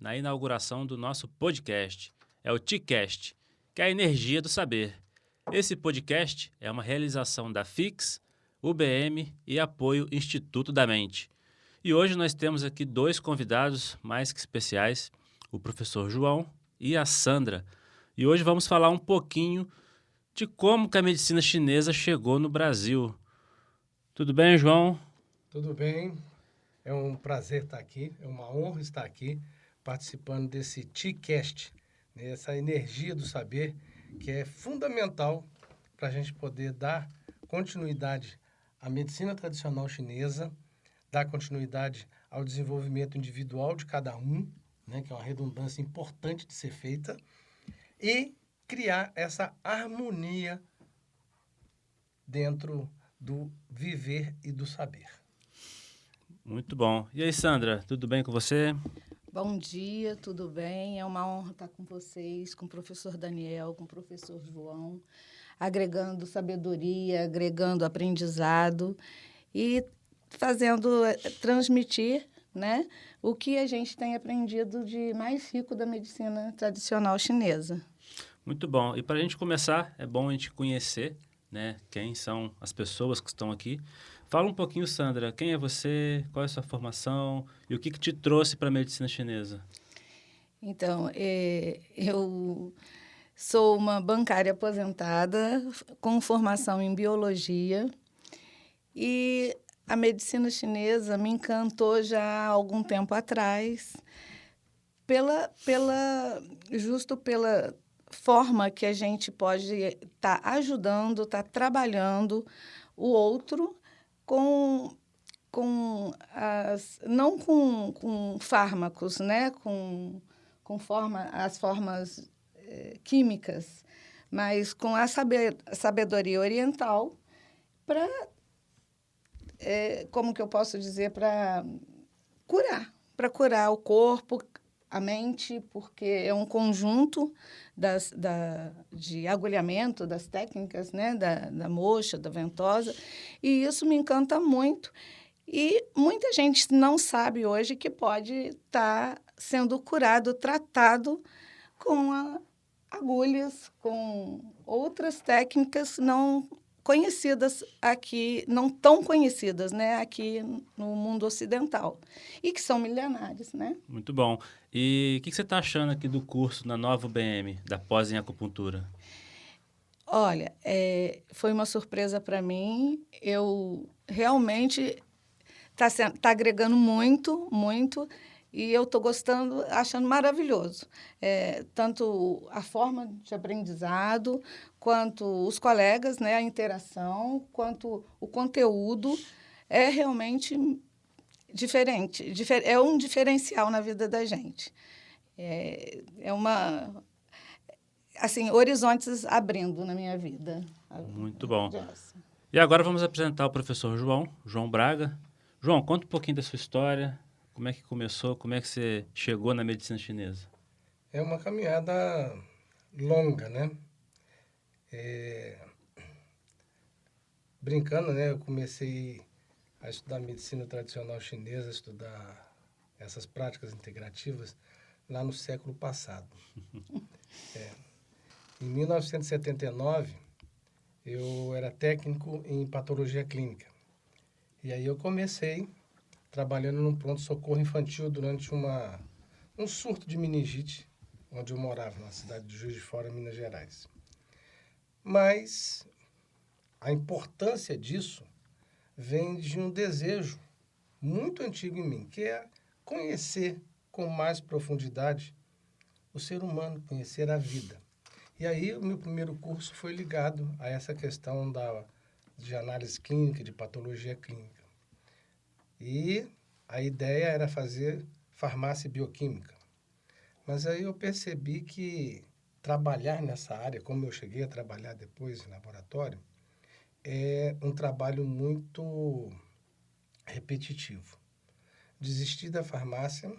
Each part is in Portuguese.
na inauguração do nosso podcast. É o TICast, que é a energia do saber. Esse podcast é uma realização da FIX, UBM e apoio Instituto da Mente. E hoje nós temos aqui dois convidados mais que especiais, o professor João e a Sandra. E hoje vamos falar um pouquinho de como que a medicina chinesa chegou no Brasil. Tudo bem, João? Tudo bem, é um prazer estar aqui, é uma honra estar aqui participando desse TICast, né, essa energia do saber que é fundamental para a gente poder dar continuidade à medicina tradicional chinesa, dar continuidade ao desenvolvimento individual de cada um, né, que é uma redundância importante de ser feita, e criar essa harmonia dentro do viver e do saber. Muito bom. E aí, Sandra, tudo bem com você? Bom dia, tudo bem? É uma honra estar com vocês, com o professor Daniel, com o professor João, agregando sabedoria, agregando aprendizado e fazendo transmitir, né, o que a gente tem aprendido de mais rico da medicina tradicional chinesa. Muito bom. E para a gente começar, é bom a gente conhecer, né, quem são as pessoas que estão aqui. Fala um pouquinho, Sandra, quem é você, qual é a sua formação e o que te trouxe para a medicina chinesa? Então, eu sou uma bancária aposentada com formação em biologia e a medicina chinesa me encantou já há algum tempo atrás justo pela forma que a gente pode estar ajudando, estar trabalhando o outro não com fármacos, né? As formas químicas, mas com a sabedoria oriental para, como que eu posso dizer, para curar o corpo, a mente, porque é um conjunto de agulhamento, das técnicas, né? da moxa, da ventosa, e isso me encanta muito. E muita gente não sabe hoje que pode estar sendo curado, tratado com agulhas, com outras técnicas não conhecidas aqui, não tão conhecidas, né, aqui no mundo ocidental, e que são milenares, né? Muito bom. E o que você está achando aqui do curso na nova UBM, da pós em acupuntura? Olha, foi uma surpresa para mim. Eu realmente tá agregando muito, muito, e eu estou gostando, achando maravilhoso. Tanto a forma de aprendizado, quanto os colegas, né, a interação, quanto o conteúdo, é realmente diferente. É um diferencial na vida da gente. Assim, horizontes abrindo na minha vida. Muito bom. E agora vamos apresentar o professor João Braga. João, conta um pouquinho da sua história, como é que começou, como é que você chegou na medicina chinesa? É uma caminhada longa, né? Brincando, né? Eu comecei a estudar medicina tradicional chinesa, estudar essas práticas integrativas lá no século passado. Em 1979, eu era técnico em patologia clínica. E aí eu comecei trabalhando num pronto-socorro infantil durante um surto de meningite, onde eu morava, na cidade de Juiz de Fora, Minas Gerais. Mas a importância disso vem de um desejo muito antigo em mim, que é conhecer com mais profundidade o ser humano, conhecer a vida. E aí o meu primeiro curso foi ligado a essa questão de análise clínica, de patologia clínica. E a ideia era fazer farmácia bioquímica. Mas aí eu percebi que trabalhar nessa área, como eu cheguei a trabalhar depois em laboratório, é um trabalho muito repetitivo. Desisti da farmácia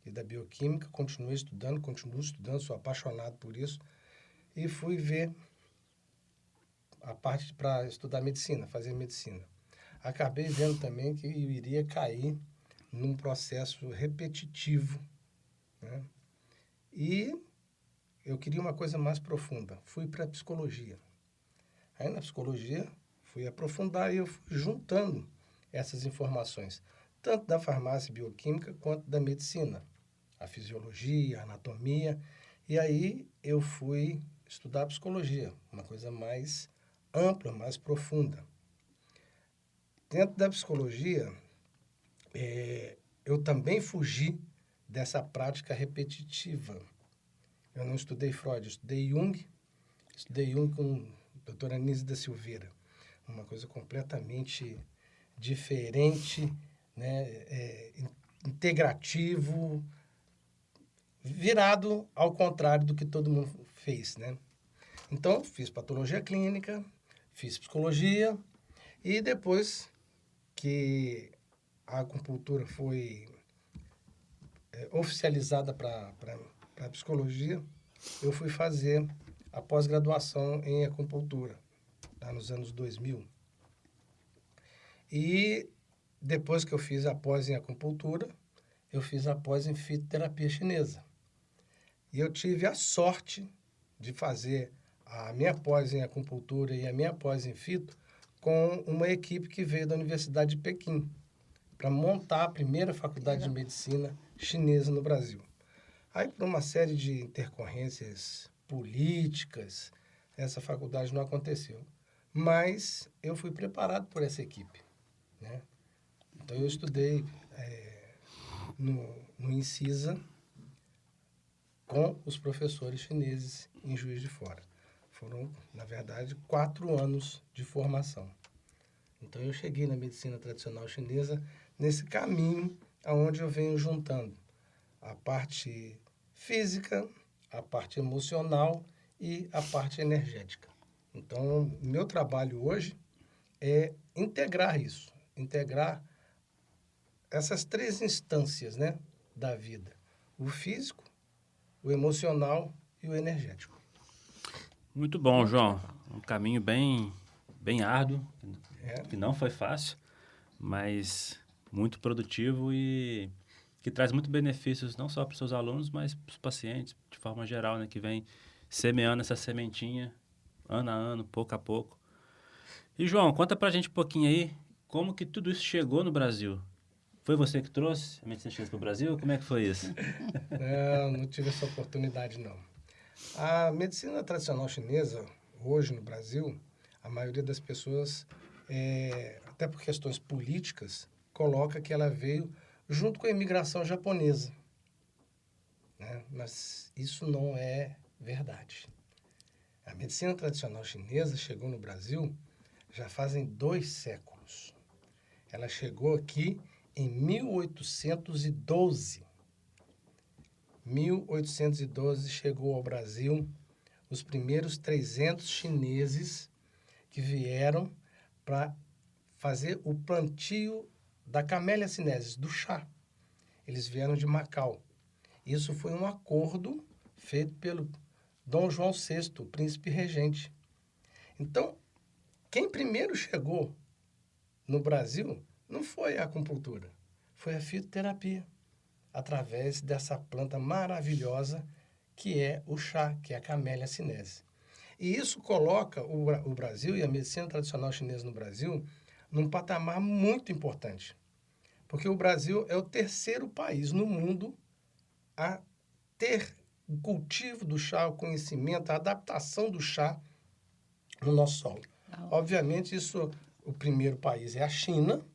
e da bioquímica, continuo estudando, sou apaixonado por isso, e fui ver a parte para estudar medicina, fazer medicina. Acabei vendo também que eu iria cair num processo repetitivo, né? E eu queria uma coisa mais profunda. Fui para a psicologia. Aí na psicologia fui aprofundar e eu fui juntando essas informações, tanto da farmácia bioquímica quanto da medicina, a fisiologia, a anatomia. E aí eu fui estudar psicologia, uma coisa mais ampla, mais profunda. Dentro da psicologia, eu também fugi dessa prática repetitiva. Eu não estudei Freud, eu estudei Jung com a doutora Anísia da Silveira. Uma coisa completamente diferente, né? Integrativo, virado ao contrário do que todo mundo fez, né? Então, fiz patologia clínica, fiz psicologia e depois que a acupuntura foi oficializada para a psicologia, eu fui fazer a pós-graduação em acupuntura, lá nos anos 2000. E depois que eu fiz a pós em acupuntura, eu fiz a pós em fitoterapia chinesa. E eu tive a sorte de fazer a minha pós em acupuntura e a minha pós em fito com uma equipe que veio da Universidade de Pequim, para montar a primeira faculdade de medicina chinesa no Brasil. Aí, por uma série de intercorrências políticas, essa faculdade não aconteceu. Mas eu fui preparado por essa equipe, né? Então, eu estudei no INCISA com os professores chineses em Juiz de Fora. Foram, na verdade, 4 anos de formação. Então, eu cheguei na medicina tradicional chinesa nesse caminho onde eu venho juntando a parte física, a parte emocional e a parte energética. Então, meu trabalho hoje é integrar isso, integrar essas 3 instâncias, né, da vida: o físico, o emocional e o energético. Muito bom, João. Um caminho bem árduo, que não foi fácil, mas muito produtivo e que traz muitos benefícios não só para os seus alunos, mas para os pacientes, de forma geral, né, que vem semeando essa sementinha ano a ano, pouco a pouco. E, João, conta pra gente um pouquinho aí como que tudo isso chegou no Brasil. Foi você que trouxe a medicina chinesa para o Brasil? Como é que foi isso? Não tive essa oportunidade, não. A medicina tradicional chinesa, hoje no Brasil, a maioria das pessoas, até por questões políticas, coloca que ela veio junto com a imigração japonesa, né? Mas isso não é verdade. A medicina tradicional chinesa chegou no Brasil já fazem 2 séculos. Ela chegou aqui em 1812. 1812 chegou ao Brasil os primeiros 300 chineses que vieram para fazer o plantio da Camellia sinensis, do chá. Eles vieram de Macau. Isso foi um acordo feito pelo Dom João VI, o príncipe regente. Então, quem primeiro chegou no Brasil não foi a acupuntura, foi a fitoterapia, através dessa planta maravilhosa que é o chá, que é a Camellia sinensis. E isso coloca o Brasil e a medicina tradicional chinesa no Brasil num patamar muito importante, porque o Brasil é o 3º país no mundo a ter o cultivo do chá, o conhecimento, a adaptação do chá no nosso solo. Obviamente, o primeiro país é a China,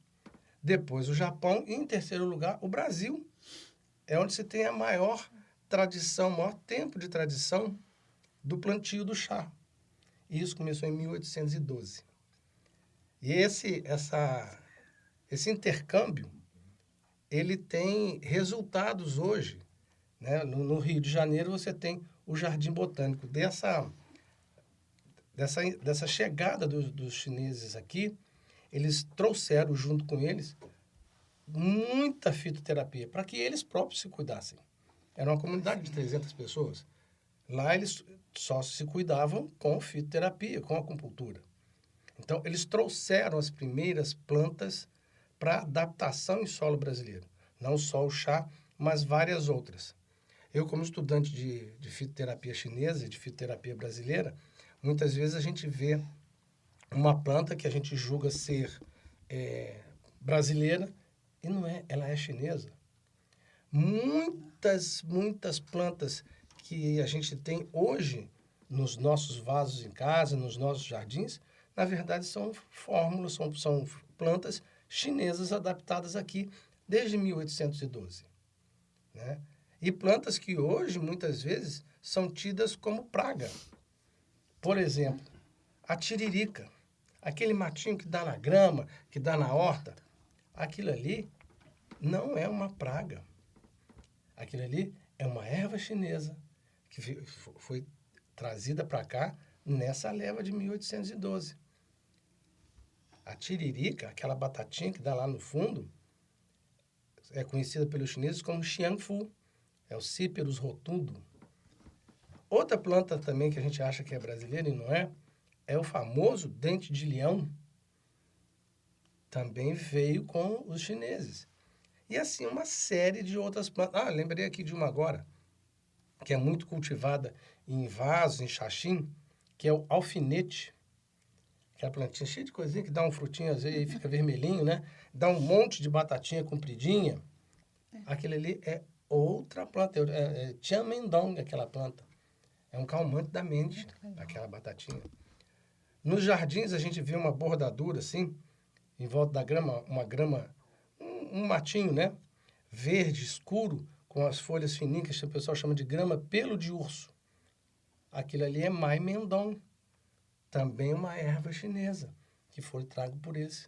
depois o Japão e, em 3º lugar, o Brasil. É onde se tem a maior tradição, maior tempo de tradição do plantio do chá. E isso começou em 1812. E esse intercâmbio, ele tem resultados hoje, né? No Rio de Janeiro você tem o Jardim Botânico. Dessa chegada dos chineses aqui, eles trouxeram junto com eles muita fitoterapia para que eles próprios se cuidassem. Era uma comunidade de 300 pessoas. Lá eles só se cuidavam com fitoterapia, com acupuntura. Então, eles trouxeram as primeiras plantas para adaptação em solo brasileiro. Não só o chá, mas várias outras. Eu, como estudante de fitoterapia chinesa e de fitoterapia brasileira, muitas vezes a gente vê uma planta que a gente julga ser brasileira e não é, ela é chinesa. Muitas plantas que a gente tem hoje nos nossos vasos em casa, nos nossos jardins, na verdade são fórmulas, são plantas chinesas adaptadas aqui desde 1812. Né? E plantas que hoje, muitas vezes, são tidas como praga. Por exemplo, a tiririca, aquele matinho que dá na grama, que dá na horta, aquilo ali não é uma praga. Aquilo ali é uma erva chinesa que foi trazida para cá nessa leva de 1812. A tiririca, aquela batatinha que dá lá no fundo, é conhecida pelos chineses como xiangfu, é o Cyperus rotundo. Outra planta também que a gente acha que é brasileira e não é o famoso dente de leão. Também veio com os chineses. E assim, uma série de outras plantas. Ah, lembrei aqui de uma agora, que é muito cultivada em vasos, em xaxim, que é o alfinete. Aquela plantinha cheia de coisinha que dá um frutinho, às vezes, e fica vermelhinho, né? Dá um monte de batatinha compridinha. Aquele ali é outra planta. É Tianmendong, aquela planta. É um calmante da mente, aquela batatinha. Nos jardins, a gente vê uma bordadura, assim, em volta da grama, uma grama, um matinho, né? Verde, escuro, com as folhas fininhas, que o pessoal chama de grama pelo de urso. Aquilo ali é Mai Mendong, também uma erva chinesa, que foi trago por esse.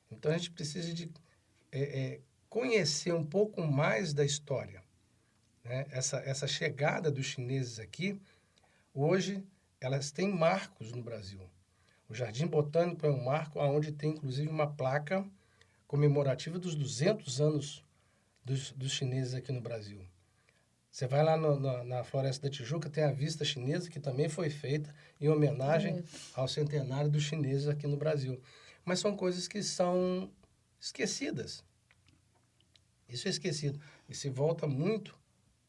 Então, a gente precisa de conhecer um pouco mais da história. Né? Essa chegada dos chineses aqui, hoje, elas têm marcos no Brasil. O Jardim Botânico é um marco onde tem, inclusive, uma placa comemorativa dos 200 anos dos chineses aqui no Brasil. Você vai lá na Floresta da Tijuca, tem a vista chinesa, que também foi feita em homenagem ao centenário dos chineses aqui no Brasil. Mas são coisas que são esquecidas. Isso é esquecido. E se volta muito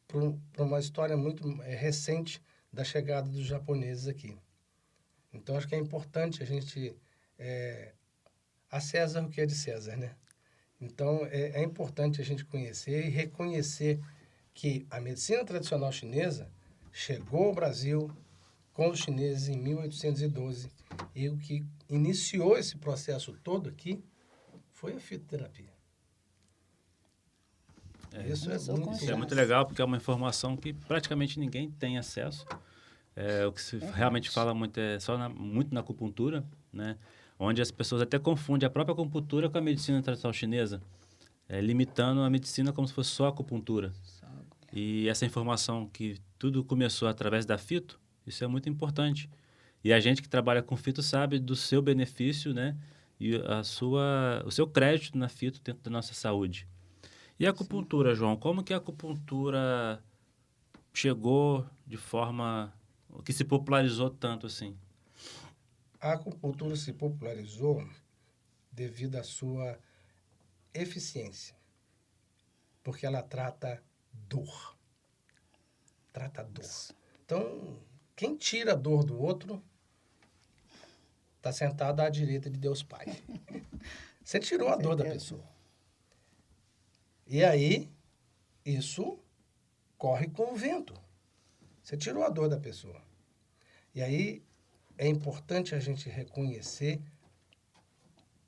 para uma história muito recente da chegada dos japoneses aqui. Então, acho que é importante a gente... a César o que é de César, né? Então, é importante a gente conhecer e reconhecer que a medicina tradicional chinesa chegou ao Brasil com os chineses em 1812 e o que iniciou esse processo todo aqui foi a fitoterapia. Isso é muito legal, porque é uma informação que praticamente ninguém tem acesso. O que se realmente fala muito é só muito na acupuntura, né? Onde as pessoas até confundem a própria acupuntura com a medicina tradicional chinesa, limitando a medicina como se fosse só acupuntura. E essa informação que tudo começou através da fito, isso é muito importante. E a gente que trabalha com fito sabe do seu benefício, né? E o seu crédito na fito dentro da nossa saúde. E a acupuntura, João? Como que a acupuntura chegou de forma que se popularizou tanto assim? A acupuntura se popularizou devido à sua eficiência, porque ela trata dor. Trata dor. Então, quem tira a dor do outro está sentado à direita de Deus Pai. Você tirou a dor da pessoa. E aí, isso corre com o vento. Você tirou a dor da pessoa. E aí, é importante a gente reconhecer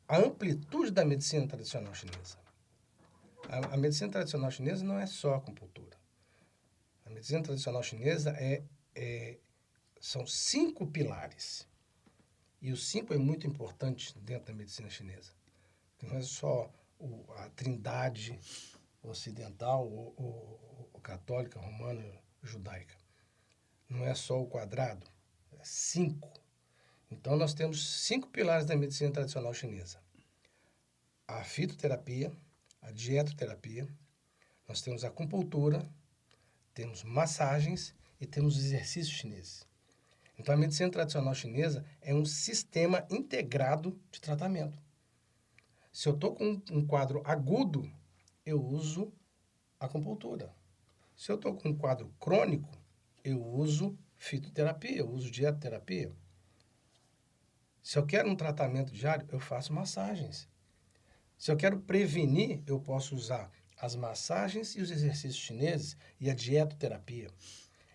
a amplitude da medicina tradicional chinesa. A medicina tradicional chinesa não é só acupuntura. A medicina tradicional chinesa são 5 pilares. E os 5 é muito importante dentro da medicina chinesa. Não é só a trindade ocidental, ou católica, romana, judaica. Não é só o quadrado, é 5. Então, nós temos 5 pilares da medicina tradicional chinesa. A fitoterapia, a dietoterapia, nós temos a acupuntura, temos massagens e temos exercícios chineses. Então, a medicina tradicional chinesa é um sistema integrado de tratamento. Se eu estou com um quadro agudo, eu uso acupuntura. Se eu estou com um quadro crônico, eu uso fitoterapia, eu uso dietoterapia. Se eu quero um tratamento diário, eu faço massagens. Se eu quero prevenir, eu posso usar as massagens e os exercícios chineses e a dietoterapia.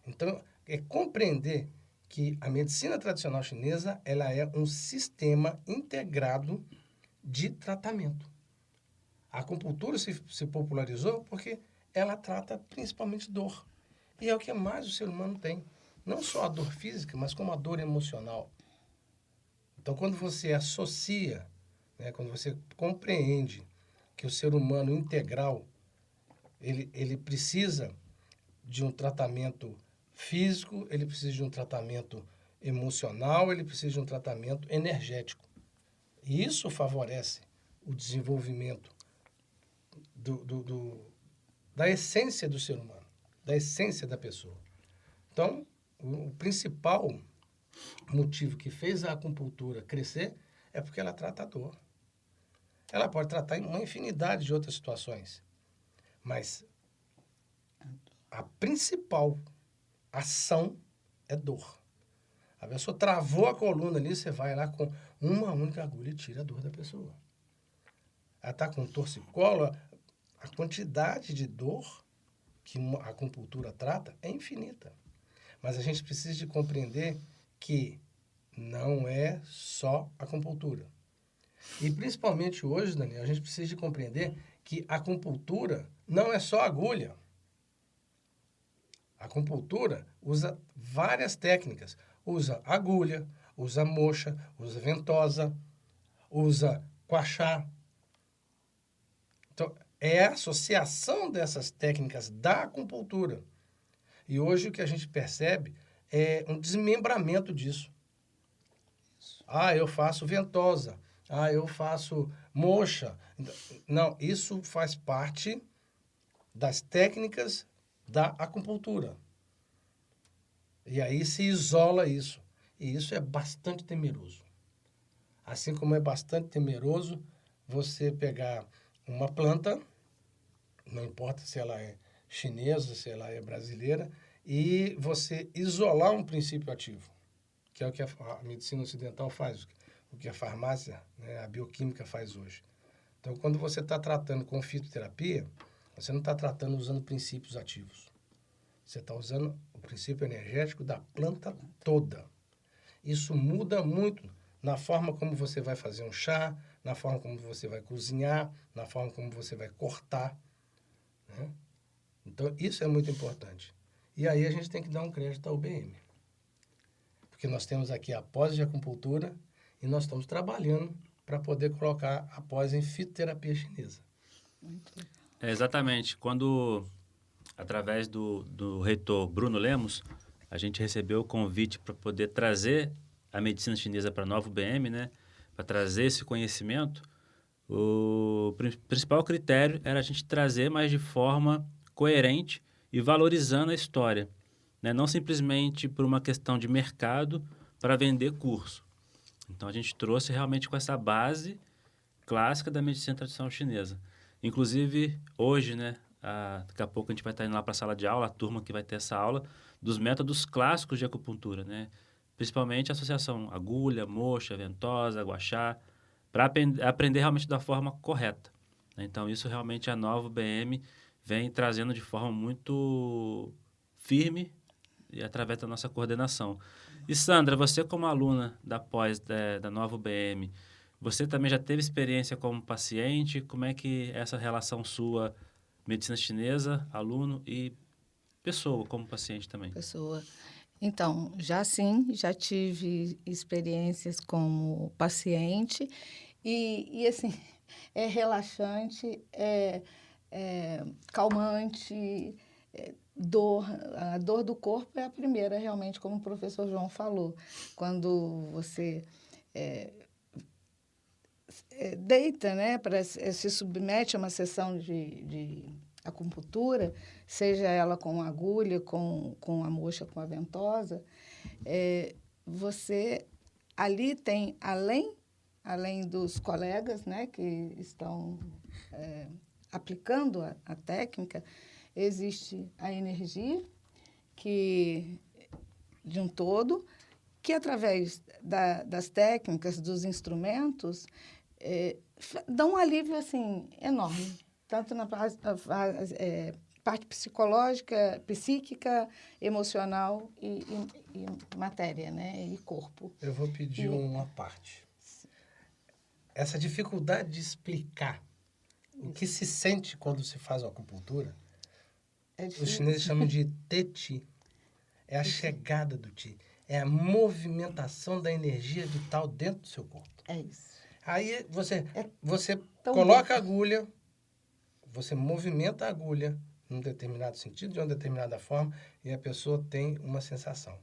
Então, é compreender que a medicina tradicional chinesa ela é um sistema integrado de tratamento. A acupuntura se popularizou porque ela trata principalmente dor. E é o que mais o ser humano tem. Não só a dor física, mas como a dor emocional. Então, quando você associa, né, quando você compreende que o ser humano integral, ele precisa de um tratamento físico, ele precisa de um tratamento emocional, ele precisa de um tratamento energético. E isso favorece o desenvolvimento da essência do ser humano, da essência da pessoa. Então, o principal motivo que fez a acupuntura crescer é porque ela trata a dor. Ela pode tratar uma infinidade de outras situações, mas a principal ação é dor. A pessoa travou a coluna ali, você vai lá com uma única agulha e tira a dor da pessoa. Ela está com torcicolo, a quantidade de dor que a acupuntura trata é infinita. Mas a gente precisa de compreender que não é só acupuntura. E principalmente hoje, Daniel, a gente precisa de compreender que a acupuntura não é só agulha. A acupuntura usa várias técnicas. Usa agulha, usa moxa, usa ventosa, usa guaxá. Então, é a associação dessas técnicas da acupuntura. E hoje o que a gente percebe é um desmembramento disso. Ah, eu faço ventosa. Ah, eu faço moxa. Não, isso faz parte das técnicas da acupuntura. E aí se isola isso. E isso é bastante temeroso. Assim como é bastante temeroso você pegar uma planta, não importa se ela é chinesa, se ela é brasileira, e você isolar um princípio ativo, que é o que a medicina ocidental faz, o que a farmácia, né, a bioquímica faz hoje. Então, quando você está tratando com fitoterapia, você não está tratando usando princípios ativos. Você está usando o princípio energético da planta toda. Isso muda muito na forma como você vai fazer um chá, na forma como você vai cozinhar, na forma como você vai cortar, né? Então, isso é muito importante. E aí a gente tem que dar um crédito ao UBM. Porque nós temos aqui a pós de acupuntura e nós estamos trabalhando para poder colocar a pós em fitoterapia chinesa. Exatamente. Quando, através do reitor Bruno Lemos, a gente recebeu o convite para poder trazer a medicina chinesa para a nova UBM, né? Para trazer esse conhecimento, o principal critério era a gente trazer, mas de forma coerente e valorizando a história, né? Não simplesmente por uma questão de mercado para vender curso. Então, a gente trouxe realmente com essa base clássica da medicina tradicional chinesa. Inclusive, hoje, né, daqui a pouco a gente vai estar indo lá para a sala de aula, a turma que vai ter essa aula, dos métodos clássicos de acupuntura, né? Principalmente a associação agulha, moxa, ventosa, guaxá, para aprender realmente da forma correta, né? Então, isso realmente a nova UBM vem trazendo de forma muito firme e através da nossa coordenação. E, Sandra, você como aluna da pós da nova UBM, você também já teve experiência como paciente? Como é que é essa relação sua, medicina chinesa, aluno e pessoa como paciente também? Pessoa. Então, já sim, já tive experiências como paciente e assim, é relaxante, é calmante, a dor do corpo é a primeira, realmente, como o professor João falou. Quando você deita, né, se submete a uma sessão de acupuntura, seja ela com agulha, com a moxa, com a ventosa, você ali tem, além dos colegas, né, que estão aplicando a técnica, existe a energia de um todo, que através das técnicas, dos instrumentos, dão um alívio assim, enorme, tanto na parte psicológica, psíquica, emocional e matéria, né? E corpo. Eu vou pedir uma parte. Essa dificuldade de explicar o que se sente quando se faz a acupuntura, os chineses chamam de Te-Chi. É a chegada do Chi. É a movimentação da energia vital dentro do seu corpo. É isso. Aí você tão coloca a agulha, você movimenta a agulha num determinado sentido, de uma determinada forma, e a pessoa tem uma sensação.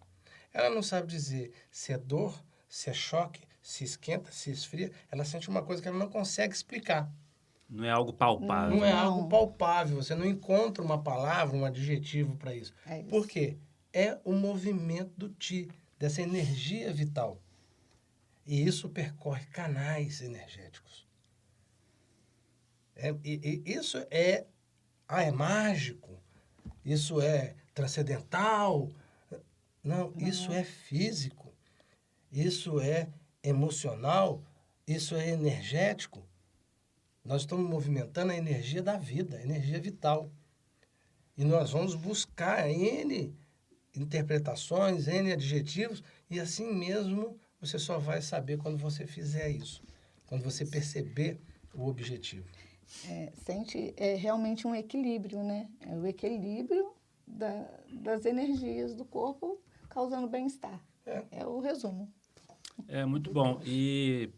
Ela não sabe dizer se é dor, se é choque, se esquenta, se esfria. Ela sente uma coisa que ela não consegue explicar. Não é algo palpável. Não é algo palpável. Você não encontra uma palavra, um adjetivo para isso. É isso. Por quê? É o movimento do Chi, dessa energia vital. E isso percorre canais energéticos. Isso é mágico, isso é transcendental. Não, isso é físico, isso é emocional, isso é energético. Nós estamos movimentando a energia da vida, a energia vital. E nós vamos buscar N interpretações, N adjetivos, e assim mesmo você só vai saber quando você fizer isso, quando você perceber o objetivo. Sente realmente um equilíbrio, né? É o equilíbrio das energias do corpo causando bem-estar. É o resumo. É muito bom. E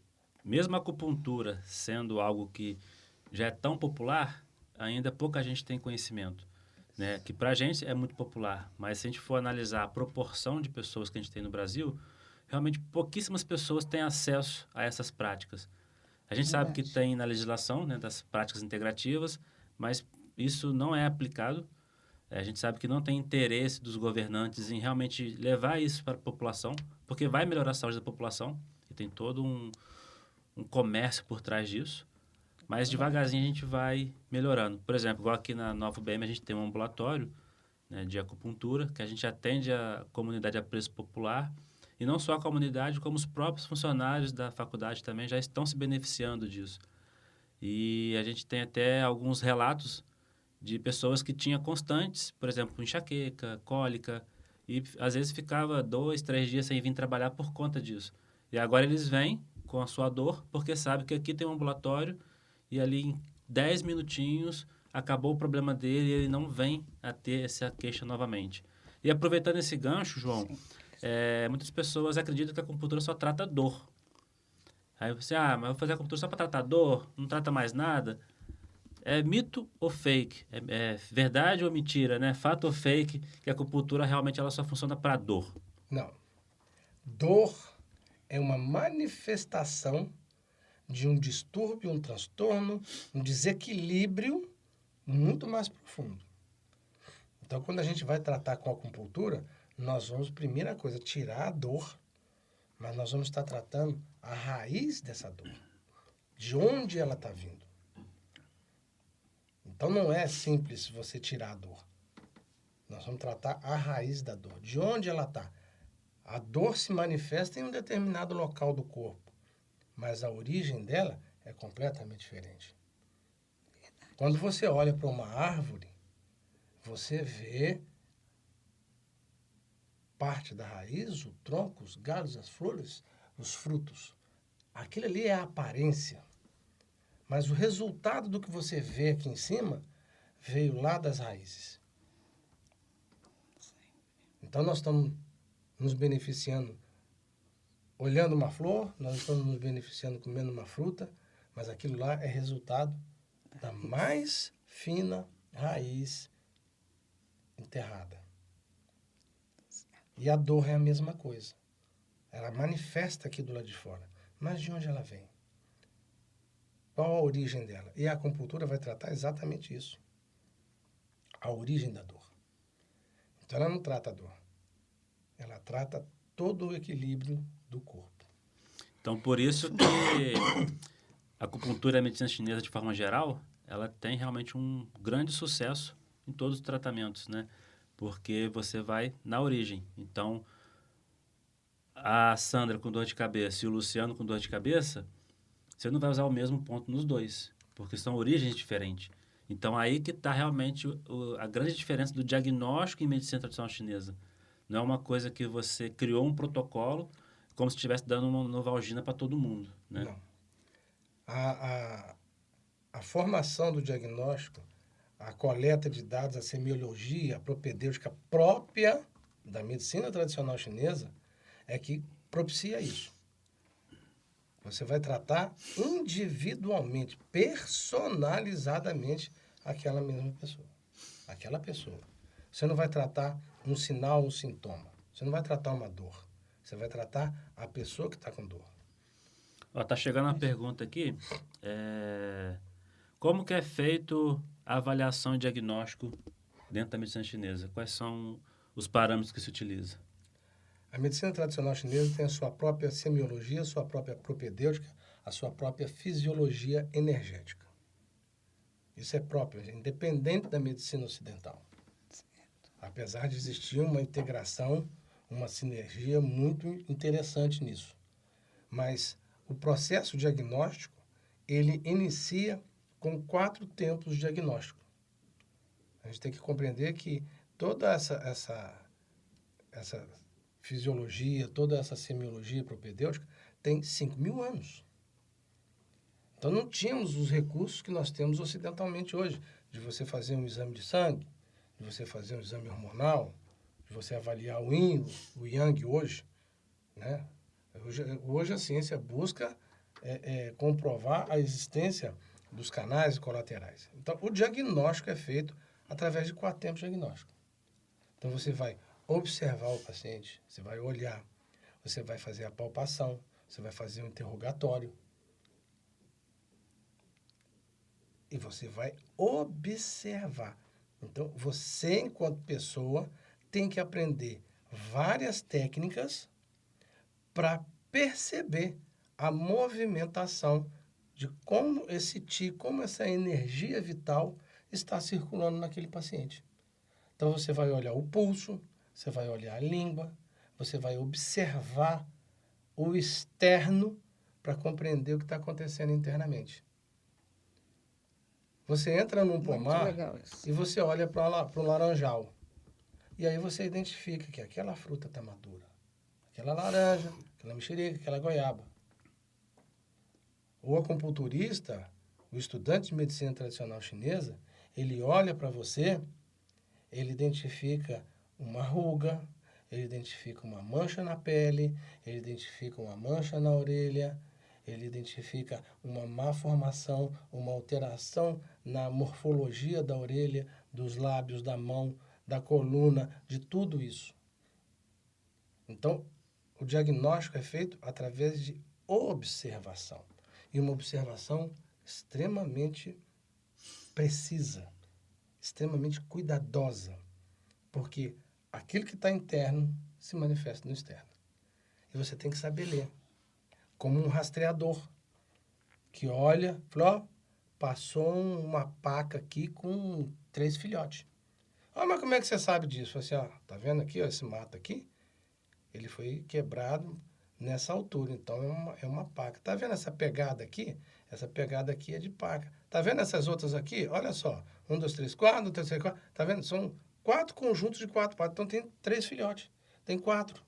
mesmo a acupuntura sendo algo que já é tão popular, ainda pouca gente tem conhecimento, né? Que para a gente é muito popular, mas se a gente for analisar a proporção de pessoas que a gente tem no Brasil, realmente pouquíssimas pessoas têm acesso a essas práticas. A gente sabe que tem na legislação, né, das práticas integrativas, mas isso não é aplicado. A gente sabe que não tem interesse dos governantes em realmente levar isso para a população, porque vai melhorar a saúde da população, e tem todo um comércio por trás disso, mas devagarzinho a gente vai melhorando. Por exemplo, igual aqui na Nova UBM a gente tem um ambulatório, né, de acupuntura, que a gente atende a comunidade a preço popular, e não só a comunidade, como os próprios funcionários da faculdade também já estão se beneficiando disso. E a gente tem até alguns relatos de pessoas que tinham constantes, por exemplo, enxaqueca, cólica, e às vezes ficava 2, 3 dias sem vir trabalhar por conta disso. E agora eles vêm com a sua dor, porque sabem que aqui tem um ambulatório e ali em 10 minutinhos acabou o problema dele e ele não vem a ter essa queixa novamente. E aproveitando esse gancho, João, muitas pessoas acreditam que a acupuntura só trata dor. Aí você, mas eu vou fazer a acupuntura só para tratar dor? Não trata mais nada? É mito ou fake? É verdade ou mentira, né? Fato ou fake que a acupuntura realmente ela só funciona para dor? Não. Dor é uma manifestação de um distúrbio, um transtorno, um desequilíbrio muito mais profundo. Então, quando a gente vai tratar com a acupuntura, nós vamos, primeira coisa, tirar a dor, mas nós vamos estar tratando a raiz dessa dor, de onde ela está vindo. Então, não é simples você tirar a dor. Nós vamos tratar a raiz da dor, de onde ela está. A dor se manifesta em um determinado local do corpo, mas a origem dela é completamente diferente. Quando você olha para uma árvore, você vê parte da raiz, o tronco, os galhos, as flores, os frutos. Aquilo ali é a aparência. Mas o resultado do que você vê aqui em cima veio lá das raízes. Então, nós estamos nos beneficiando olhando uma flor, nós estamos nos beneficiando comendo uma fruta, mas aquilo lá é resultado da mais fina raiz enterrada. E a dor é a mesma coisa. Ela manifesta aqui do lado de fora. Mas de onde ela vem? Qual a origem dela? E a acupuntura vai tratar exatamente isso. A origem da dor. Então ela não trata a dor. Ela trata todo o equilíbrio do corpo. Então, por isso que a acupuntura e a medicina chinesa, de forma geral, ela tem realmente um grande sucesso em todos os tratamentos, né? Porque você vai na origem. Então, a Sandra com dor de cabeça e o Luciano com dor de cabeça, você não vai usar o mesmo ponto nos dois, porque são origens diferentes. Então, aí que está realmente a grande diferença do diagnóstico em medicina tradicional chinesa. Não é uma coisa que você criou um protocolo como se estivesse dando uma Novalgina para todo mundo, né? Não. A formação do diagnóstico, a coleta de dados, a semiologia, a propedêutica própria da medicina tradicional chinesa é que propicia isso. Você vai tratar individualmente, personalizadamente aquela mesma pessoa. Aquela pessoa. Você não vai tratar um sinal, um sintoma. Você não vai tratar uma dor. Você vai tratar a pessoa que está com dor. Tá chegando uma pergunta aqui. Como que é feito a avaliação e diagnóstico dentro da medicina chinesa? Quais são os parâmetros que se utiliza? A medicina tradicional chinesa tem a sua própria semiologia, a sua própria propedêutica, a sua própria fisiologia energética. Isso é próprio, independente da medicina ocidental. Apesar de existir uma integração, uma sinergia muito interessante nisso. Mas o processo diagnóstico, ele inicia com 4 tempos de diagnóstico. A gente tem que compreender que toda essa fisiologia, toda essa semiologia propedêutica tem 5.000 anos. Então não tínhamos os recursos que nós temos ocidentalmente hoje, de você fazer um exame de sangue, de você fazer um exame hormonal, de você avaliar o yin, o yang hoje, né? Hoje a ciência busca comprovar a existência dos canais colaterais. Então, o diagnóstico é feito através de 4 tempos de diagnóstico. Então, você vai observar o paciente, você vai olhar, você vai fazer a palpação, você vai fazer um interrogatório. E você vai observar. Então, você, enquanto pessoa, tem que aprender várias técnicas para perceber a movimentação de como como essa energia vital está circulando naquele paciente. Então, você vai olhar o pulso, você vai olhar a língua, você vai observar o externo para compreender o que está acontecendo internamente. Você entra num pomar e você olha para o laranjal. E aí você identifica que aquela fruta está madura. Aquela laranja, aquela mexerica, aquela goiaba. O acupunturista, o estudante de medicina tradicional chinesa, ele olha para você, ele identifica uma ruga, ele identifica uma mancha na pele, ele identifica uma mancha na orelha, ele identifica uma má formação, uma alteração na morfologia da orelha, dos lábios, da mão, da coluna, de tudo isso. Então, o diagnóstico é feito através de observação. E uma observação extremamente precisa, extremamente cuidadosa. Porque aquilo que está interno se manifesta no externo. E você tem que saber ler. Como um rastreador que olha, fala, ó, passou uma paca aqui com 3 filhotes. Ah, mas como é que você sabe disso? Assim, ó, tá vendo aqui, ó, esse mato aqui? Ele foi quebrado nessa altura, então é uma paca. Tá vendo essa pegada aqui? Essa pegada aqui é de paca. Tá vendo essas outras aqui? Olha só, 1, 2, 3, 4, 1, 2, 3, 4. Tá vendo? São 4 conjuntos de 4 patas. Então tem 3 filhotes. Tem 4.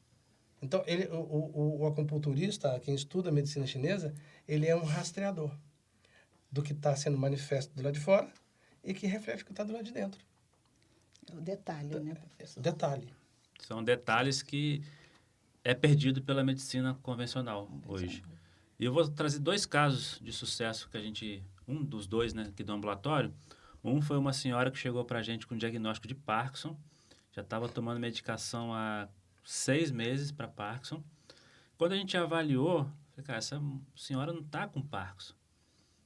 Então, o acupunturista, quem estuda a medicina chinesa, ele é um rastreador do que está sendo manifesto do lado de fora e que reflete o que está do lado de dentro. É o detalhe, né, professor? Detalhe. São detalhes que é perdido pela medicina convencional hoje. E eu vou trazer 2 casos de sucesso que a gente... Um dos 2, né, aqui do ambulatório. Um foi uma senhora que chegou para a gente com diagnóstico de Parkinson. Já estava tomando medicação há 6 meses para Parkinson. Quando a gente avaliou, falei, cara, essa senhora não está com Parkinson.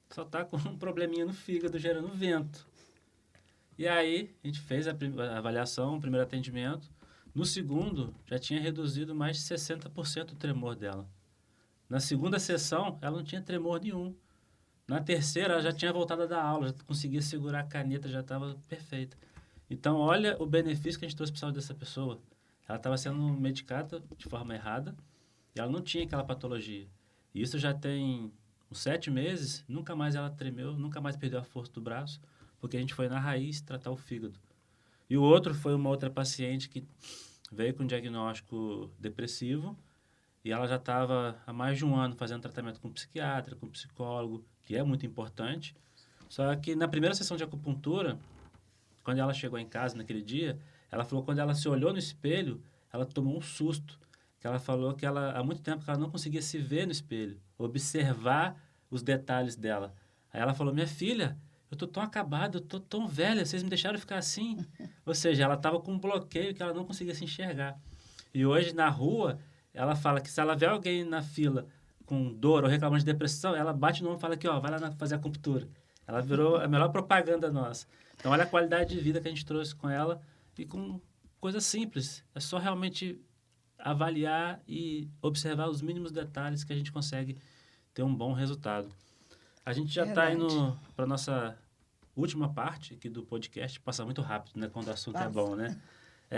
Só está com um probleminha no fígado, gerando vento. E aí, a gente fez a avaliação, o primeiro atendimento. No segundo, já tinha reduzido mais de 60% o tremor dela. Na segunda sessão, ela não tinha tremor nenhum. Na terceira, ela já tinha voltado a dar aula, já conseguia segurar a caneta, já estava perfeita. Então, olha o benefício que a gente trouxe para a saúde dessa pessoa. Ela estava sendo medicada de forma errada e ela não tinha aquela patologia. E isso já tem uns 7 meses, nunca mais ela tremeu, nunca mais perdeu a força do braço, porque a gente foi na raiz tratar o fígado. E o outro foi uma outra paciente que veio com diagnóstico depressivo e ela já estava há mais de um ano fazendo tratamento com psiquiatra, com psicólogo, que é muito importante. Só que na primeira sessão de acupuntura, quando ela chegou em casa naquele dia, ela falou que quando ela se olhou no espelho, ela tomou um susto. Que ela falou que ela, há muito tempo que ela não conseguia se ver no espelho, observar os detalhes dela. Aí ela falou, minha filha, eu tô tão acabada, eu tô tão velha, vocês me deixaram ficar assim. Ou seja, ela estava com um bloqueio que ela não conseguia se enxergar. E hoje, na rua, ela fala que se ela vê alguém na fila com dor ou reclamando de depressão, ela bate no ombro e fala aqui, ó, vai lá fazer a acupuntura. Ela virou a melhor propaganda nossa. Então, olha a qualidade de vida que a gente trouxe com ela e com coisas simples. É só realmente avaliar e observar os mínimos detalhes que a gente consegue ter um bom resultado. A gente já está indo para a nossa última parte aqui do podcast. Passa muito rápido, né? Quando o assunto é bom, né?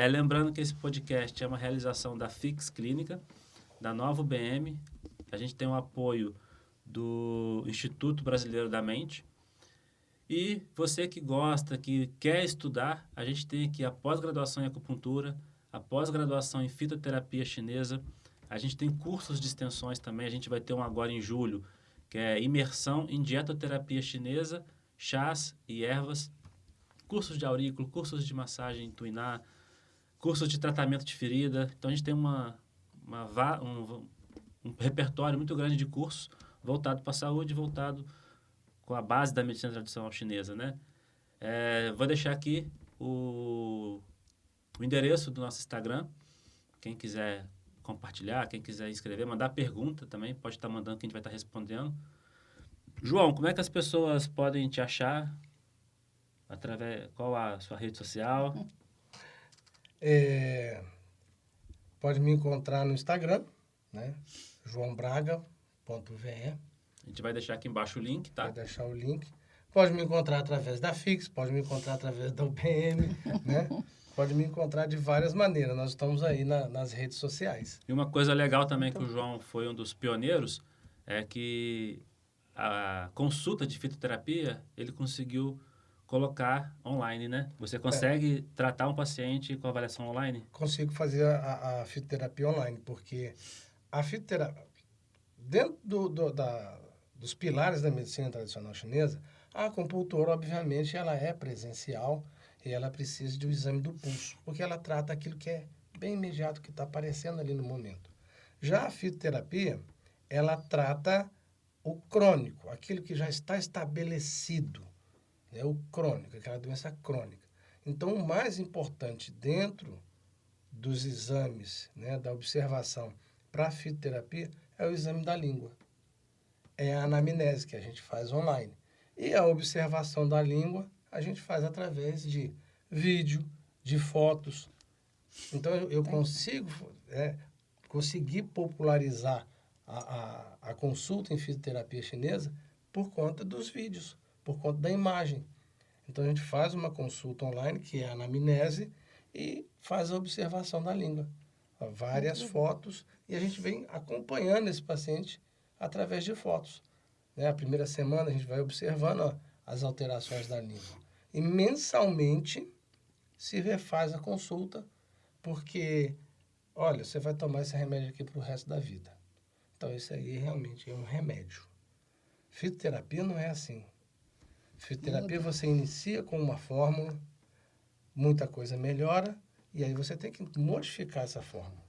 Lembrando que esse podcast é uma realização da Fix Clínica, da Nova UBM. A gente tem o apoio do Instituto Brasileiro da Mente. E você que gosta, que quer estudar, a gente tem aqui a pós-graduação em acupuntura, a pós-graduação em fitoterapia chinesa. A gente tem cursos de extensões também. A gente vai ter um agora em julho, que é imersão em dietoterapia chinesa, chás e ervas, cursos de aurículo, cursos de massagem tuiná, cursos de tratamento de ferida. Então, a gente tem um repertório muito grande de cursos voltado para a saúde, voltado com a base da medicina tradicional chinesa, né? Vou deixar aqui o endereço do nosso Instagram. Quem quiser compartilhar, quem quiser escrever, mandar pergunta também, pode estar mandando que a gente vai estar respondendo. João, como é que as pessoas podem te achar? Qual a sua rede social? Pode me encontrar no Instagram, né? joaobraga.ve. A gente vai deixar aqui embaixo o link, tá? Vai deixar o link. Pode me encontrar através da Fix, pode me encontrar através da UPM, né? Pode me encontrar de várias maneiras. Nós estamos aí nas redes sociais. E uma coisa legal também que o João foi um dos pioneiros é que a consulta de fitoterapia ele conseguiu colocar online, né? Você consegue tratar um paciente com avaliação online? Consigo fazer a fitoterapia online, porque a fitoterapia, dentro dos pilares da medicina tradicional chinesa, a acupuntura, obviamente, ela é presencial e ela precisa de um exame do pulso, porque ela trata aquilo que é bem imediato, que está aparecendo ali no momento. Já a fitoterapia, ela trata o crônico, aquilo que já está estabelecido, né? O crônico, aquela doença crônica. Então, o mais importante dentro dos exames, né, da observação para a fitoterapia é o exame da língua. É a anamnese que a gente faz online. E a observação da língua a gente faz através de vídeo, de fotos. Então, eu consegui popularizar a consulta em fitoterapia chinesa por conta dos vídeos, por conta da imagem. Então, a gente faz uma consulta online, que é a anamnese, e faz a observação da língua. Várias fotos, e a gente vem acompanhando esse paciente através de fotos. Né? A primeira semana a gente vai observando as alterações da língua. E mensalmente se refaz a consulta, porque, olha, você vai tomar esse remédio aqui para o resto da vida. Então, isso aí realmente é um remédio. Fitoterapia não é assim. Fitoterapia você inicia com uma fórmula, muita coisa melhora, e aí você tem que modificar essa fórmula.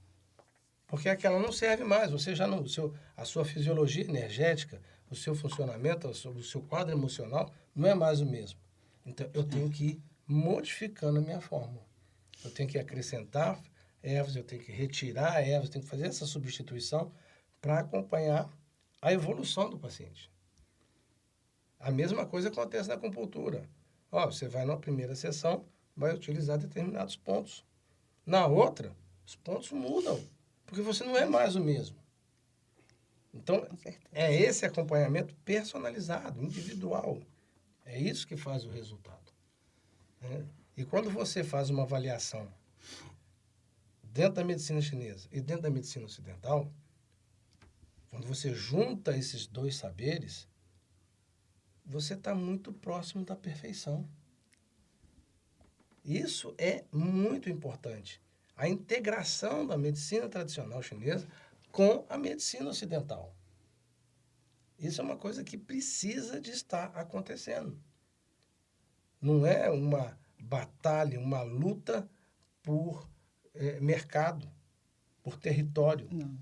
Porque aquela não serve mais, você já não, a sua fisiologia energética, o seu funcionamento, o seu quadro emocional não é mais o mesmo. Então, eu tenho que ir modificando a minha fórmula. Eu tenho que acrescentar ervas, eu tenho que retirar ervas, eu tenho que fazer essa substituição para acompanhar a evolução do paciente. A mesma coisa acontece na acupuntura. Você vai na primeira sessão, vai utilizar determinados pontos. Na outra, os pontos mudam, porque você não é mais o mesmo. Então, é esse acompanhamento personalizado, individual. É isso que faz o resultado. E quando você faz uma avaliação dentro da medicina chinesa e dentro da medicina ocidental, quando você junta esses dois saberes, você está muito próximo da perfeição. Isso é muito importante. A integração da medicina tradicional chinesa com a medicina ocidental. Isso é uma coisa que precisa de estar acontecendo. Não é uma batalha, uma luta por mercado, por território. Não.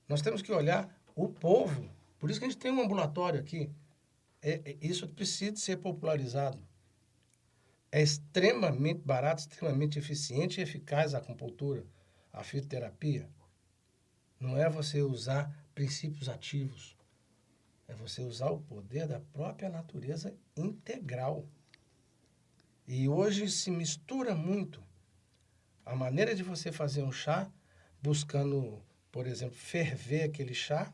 Nós temos que olhar o povo. Por isso que a gente tem um ambulatório aqui. Isso precisa de ser popularizado. É extremamente barato, extremamente eficiente e eficaz a acupuntura, a fitoterapia. Não é você usar princípios ativos. É você usar o poder da própria natureza integral. E hoje se mistura muito a maneira de você fazer um chá, buscando, por exemplo, ferver aquele chá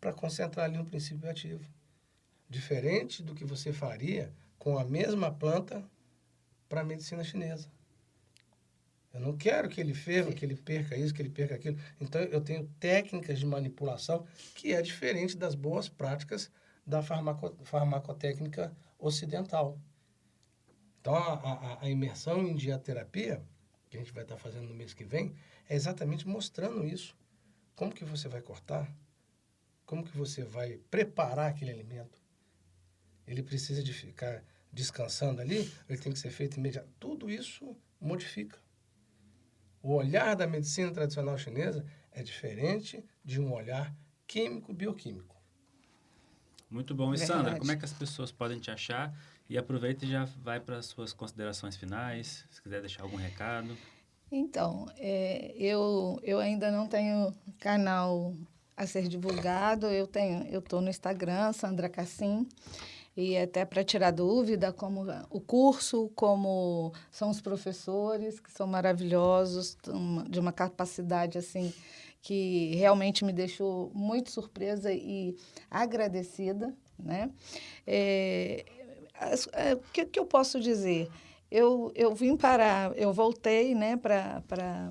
para concentrar ali um princípio ativo. Diferente do que você faria com a mesma planta para a medicina chinesa. Eu não quero que ele ferva, que ele perca isso, que ele perca aquilo. Então, eu tenho técnicas de manipulação que é diferente das boas práticas da farmacotécnica ocidental. Então, a imersão em diaterapia, que a gente vai estar fazendo no mês que vem, é exatamente mostrando isso. Como que você vai cortar? Como que você vai preparar aquele alimento? Ele precisa de ficar descansando ali? Ele tem que ser feito imediatamente? Tudo isso modifica. O olhar da medicina tradicional chinesa é diferente de um olhar químico-bioquímico. Muito bom. E Verdade. Sandra, como é que as pessoas podem te achar? E aproveita e já vai para as suas considerações finais, se quiser deixar algum recado. Então, eu ainda não tenho canal a ser divulgado. Eu estou no Instagram, Sandra Cassim, e até para tirar dúvida, como o curso, como são os professores, que são maravilhosos, de uma capacidade assim que realmente me deixou muito surpresa e agradecida, né? O que eu posso dizer? Eu voltei, né, para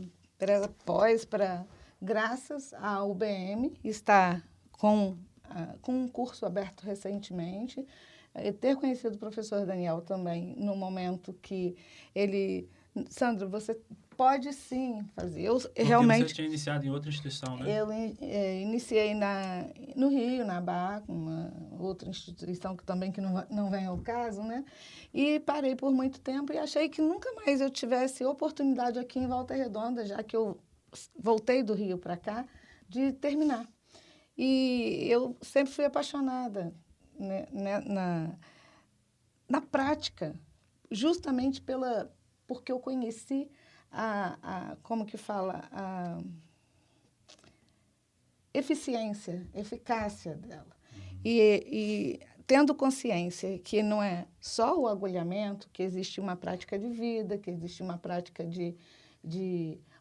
graças à UBM, estar com um curso aberto recentemente, ter conhecido o professor Daniel também, no momento que ele... Sandra, você pode sim fazer. Porque Realmente, você tinha iniciado em outra instituição, né? eu iniciei no Rio, na ABAC, uma outra instituição que também que não vem ao caso, né? E parei por muito tempo e achei que nunca mais eu tivesse oportunidade aqui em Volta Redonda, já que eu voltei do Rio para cá, de terminar. E eu sempre fui apaixonada, né, na prática, justamente porque eu conheci como que fala, a eficácia dela. E tendo consciência que não é só o agulhamento, que existe uma prática de vida, que existe uma prática de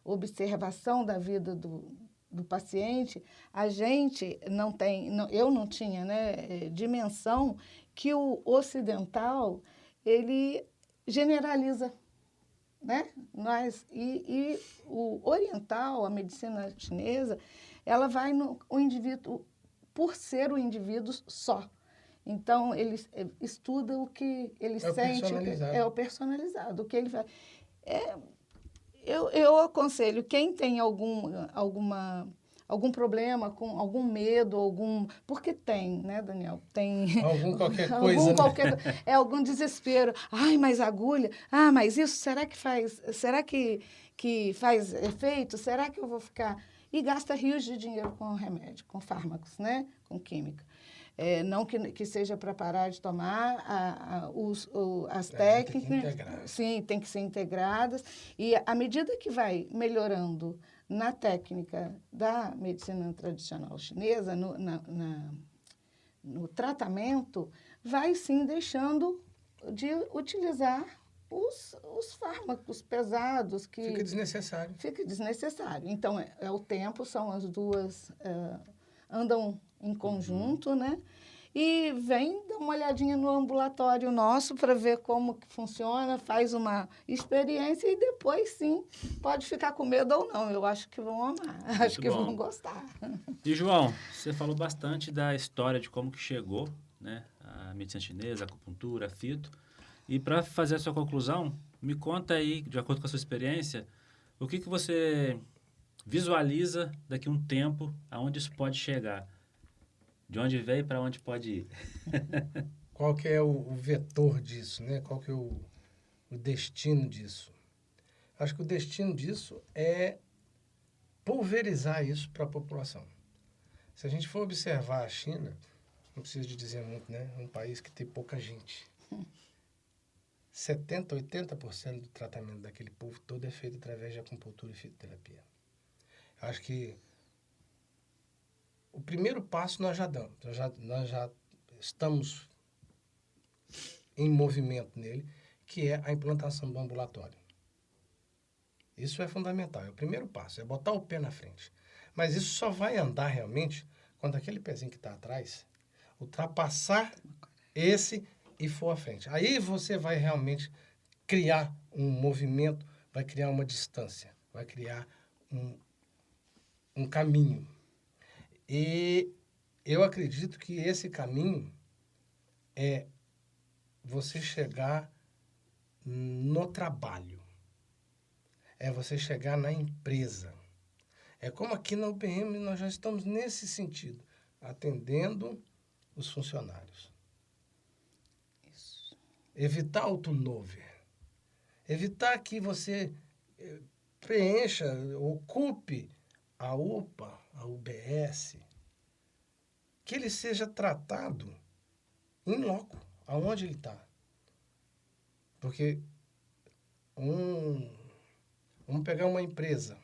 observação da vida do paciente, a gente não tem, eu não tinha, né, dimensão que o ocidental, ele generaliza, né? E o oriental, a medicina chinesa, ela vai o indivíduo, por ser o indivíduo só. Então, ele estuda o que ele sente. É o personalizado. O que ele faz. Eu aconselho, quem tem algum problema, com algum medo, porque tem, né, Daniel? Tem qualquer coisa, algum desespero. Ai, mas agulha. Ah, mas isso, será que faz efeito? Será que eu vou ficar... E gasta rios de dinheiro com remédio, com fármacos, né? Com química. Não que seja para parar de tomar as técnicas. Sim, tem que ser integradas. E à medida que vai melhorando na técnica da medicina tradicional chinesa, no tratamento, vai sim deixando de utilizar os fármacos pesados. Fica desnecessário. Fica desnecessário. Então, o tempo, são as duas, andam em conjunto, né? e vem dar uma olhadinha no ambulatório nosso para ver como que funciona, faz uma experiência e depois, sim, pode ficar com medo ou não. Eu acho que vão amar, acho que bom. vão gostar. E, João, você falou bastante da história de como que chegou, né, a medicina chinesa, a acupuntura, a fito. E para fazer a sua conclusão, me conta aí, de acordo com a sua experiência, o que você visualiza daqui a um tempo, aonde isso pode chegar? De onde veio e para onde pode ir? Qual que é o vetor disso, né? Qual que é o destino disso? Acho que o destino disso é pulverizar isso para a população. Se a gente for observar a China, não preciso de dizer muito, né? É um país que tem pouca gente. 70%, 80% do tratamento daquele povo todo é feito através de acupuntura e fitoterapia. Eu acho que o primeiro passo nós já damos, nós já estamos em movimento nele, que é a implantação do ambulatório. Isso é fundamental, é o primeiro passo, é botar o pé na frente. Mas isso só vai andar realmente quando aquele pezinho que está atrás ultrapassar esse e for à frente. Aí você vai realmente criar um movimento, vai criar uma distância, vai criar um caminho. E eu acredito que esse caminho é você chegar no trabalho, é você chegar na empresa. É como aqui na UBM nós já estamos nesse sentido, atendendo os funcionários. Isso. Evitar o turnover. Evitar que você preencha, ocupe a UPA, a UBS, que ele seja tratado em loco, aonde ele está. Porque vamos pegar uma empresa,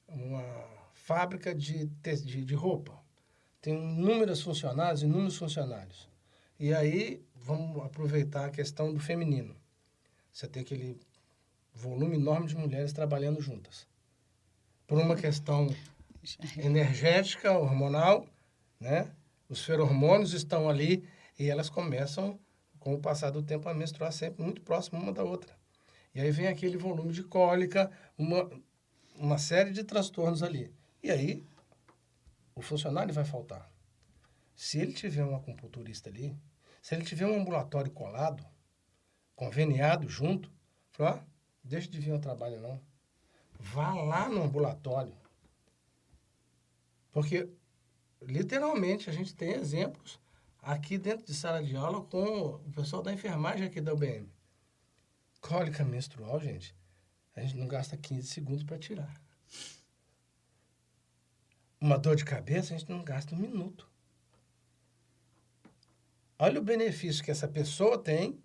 uma fábrica de roupa, tem inúmeros funcionários. E aí, vamos aproveitar a questão do feminino. Você tem aquele volume enorme de mulheres trabalhando juntas. Por uma questão energética, hormonal, né? Os feromônios estão ali e elas começam, com o passar do tempo, a menstruar sempre muito próximo uma da outra. E aí vem aquele volume de cólica, uma série de transtornos ali. E aí, o funcionário vai faltar. Se ele tiver um acupunturista ali, se ele tiver um ambulatório colado, conveniado junto, fala, deixa de vir ao trabalho não. Vá lá no ambulatório. Porque, literalmente, a gente tem exemplos aqui dentro de sala de aula com o pessoal da enfermagem aqui da UBM. Cólica menstrual, gente, a gente não gasta 15 segundos para tirar. Uma dor de cabeça, a gente não gasta 1 minuto. Olha o benefício que essa pessoa tem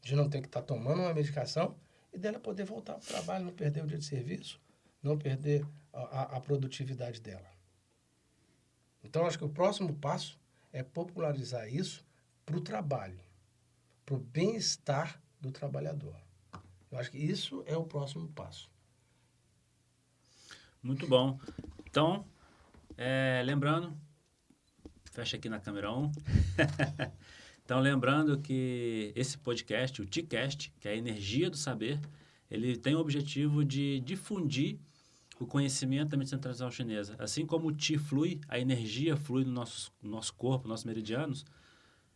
de não ter que estar tomando uma medicação e dela poder voltar para o trabalho, não perder o dia de serviço, não perder a produtividade dela. Então, acho que o próximo passo é popularizar isso para o trabalho, para o bem-estar do trabalhador. Eu acho que isso é o próximo passo. Muito bom. Então, lembrando, fecha aqui na câmera 1. Então, lembrando que esse podcast, o TICast, que é a energia do saber, ele tem o objetivo de difundir o conhecimento da medicina tradicional chinesa. Assim como o Qi flui, a energia flui no nosso corpo, nos nossos meridianos,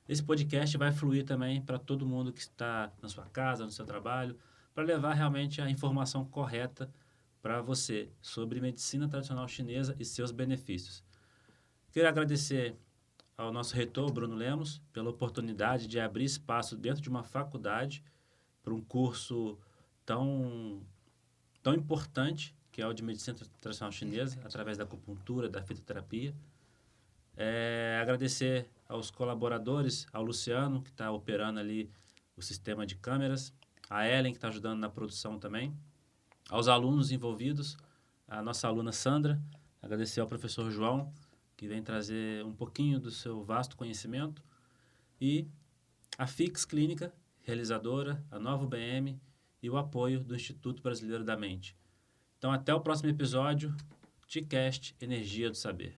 esse podcast vai fluir também para todo mundo que está na sua casa, no seu trabalho, para levar realmente a informação correta para você sobre medicina tradicional chinesa e seus benefícios. Quero agradecer ao nosso reitor, Bruno Lemos, pela oportunidade de abrir espaço dentro de uma faculdade para um curso tão importante, que é o de medicina tradicional chinesa, através da acupuntura, da fitoterapia. Agradecer aos colaboradores, ao Luciano, que está operando ali o sistema de câmeras, a Ellen, que está ajudando na produção também, aos alunos envolvidos, a nossa aluna Sandra, agradecer ao professor João, que vem trazer um pouquinho do seu vasto conhecimento, e a Fix Clínica, realizadora, a Nova UBM e o apoio do Instituto Brasileiro da Mente. Então, até o próximo episódio, TICast, Energia do Saber.